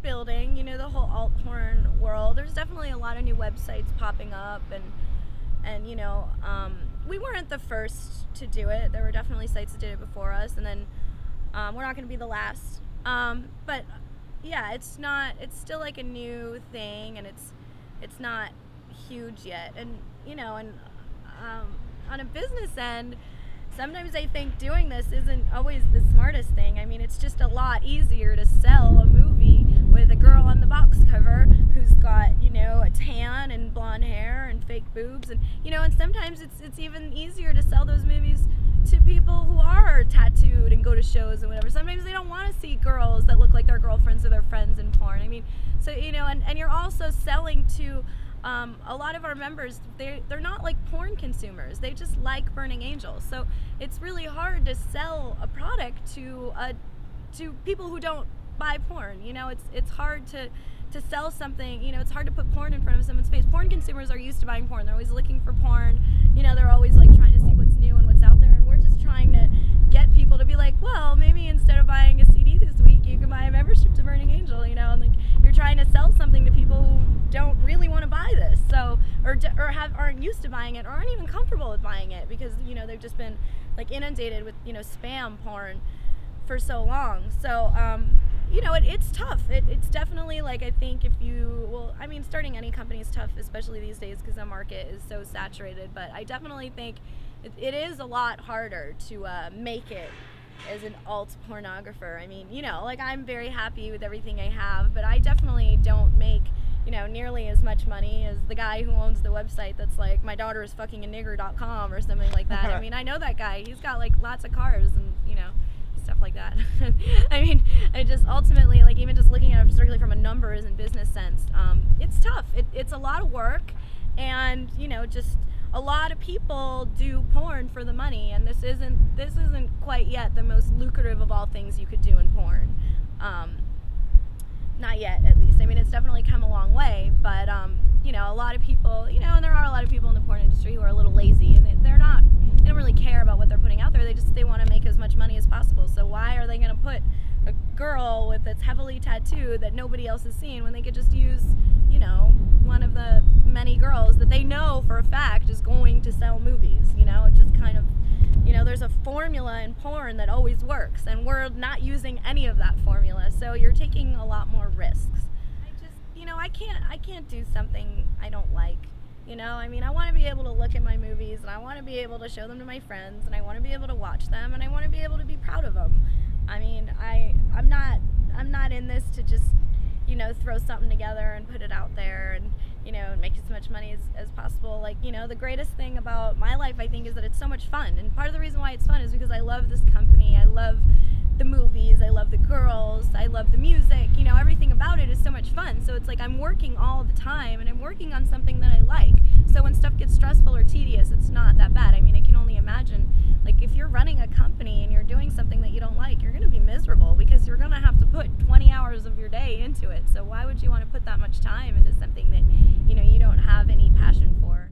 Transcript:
building, you know, the whole alt porn world. There's definitely a lot of new websites popping up, and you know, we weren't the first to do it. There were definitely sites that did it before us, and then we're not going to be the last. But yeah, it's still like a new thing, and it's not huge yet. And you know, and on a business end, sometimes I think doing this isn't always the smartest thing. I mean, it's just a lot easier to sell a movie with a girl on the box cover who's got, you know, a tan and blonde hair and fake boobs, and you know, and sometimes it's even easier to sell those movies to people who are tattooed and go to shows and whatever. Sometimes they don't want to see girls that look like their girlfriends or their friends in porn. I mean, so you know, and you're also selling to a lot of our members. They're not like porn consumers. They just like Burning Angels. So it's really hard to sell a product to people who don't buy porn. You know, it's hard to sell something. You know, it's hard to put porn in front of someone's face. Porn consumers are used to buying porn. They're always looking for porn. You know, they're always like trying to see what's new and what's out there. And we're just trying to get people to be like, well, maybe instead of buying a CD this week, you can buy a membership to Burning Angel. You know, and like you're trying to sell something to people who don't really want to buy this, so or aren't used to buying it, or aren't even comfortable with buying it because, you know, they've just been like inundated with, you know, spam porn for so long. So you know, it's tough. It's definitely like, I think if you, well, I mean, starting any company is tough, especially these days because the market is so saturated. But I definitely think it is a lot harder to make it as an alt pornographer. I mean, you know, like I'm very happy with everything I have, but I definitely don't make, you know, nearly as much money as the guy who owns the website that's like, my daughter is fucking a nigger.com or something like that. I mean, I know that guy. He's got like lots of cars and, you know, stuff like that. I mean, I just ultimately, like, even just looking at it strictly from a numbers and business sense, it's tough. It's a lot of work, and, you know, just a lot of people do porn for the money, and this isn't quite yet the most lucrative of all things you could do in porn. Not yet, at least. I mean, it's definitely come a long way, but you know, a lot of people, you know, and there are a lot of people in the porn industry who are a little lazy, and they don't really care about what they're putting out there. They want to make as much money as possible. So why are they going to put a girl that's heavily tattooed that nobody else has seen when they could just use, you know, one of the many girls that they know for a fact is going to sell movies? You know, it just kind of, you know, there's a formula in porn that always works, and we're not using any of that formula, so you're taking a lot more risks. You know, I can't do something I don't like. You know, I mean, I want to be able to look at my movies, and I want to be able to show them to my friends, and I want to be able to watch them, and I want to be able to be proud of them. I mean, I'm not in this to just, you know, throw something together and put it out there and, you know, make as much money as possible. Like, you know, the greatest thing about my life, I think, is that it's so much fun. And part of the reason why it's fun is because I love this company. I love the movies. I love the girls. I love the music. You know, everything about it is so much fun. So it's like I'm working all the time, and I'm working on something that I like. So when stuff gets stressful or tedious, it's not that bad. I mean, I can only imagine, like, if you're running a company and you're doing something that you don't like, you're going to be miserable because you're going to have to put 20 hours of your day into it. So why would you want to put that much time into something that, you know, you don't have any passion for?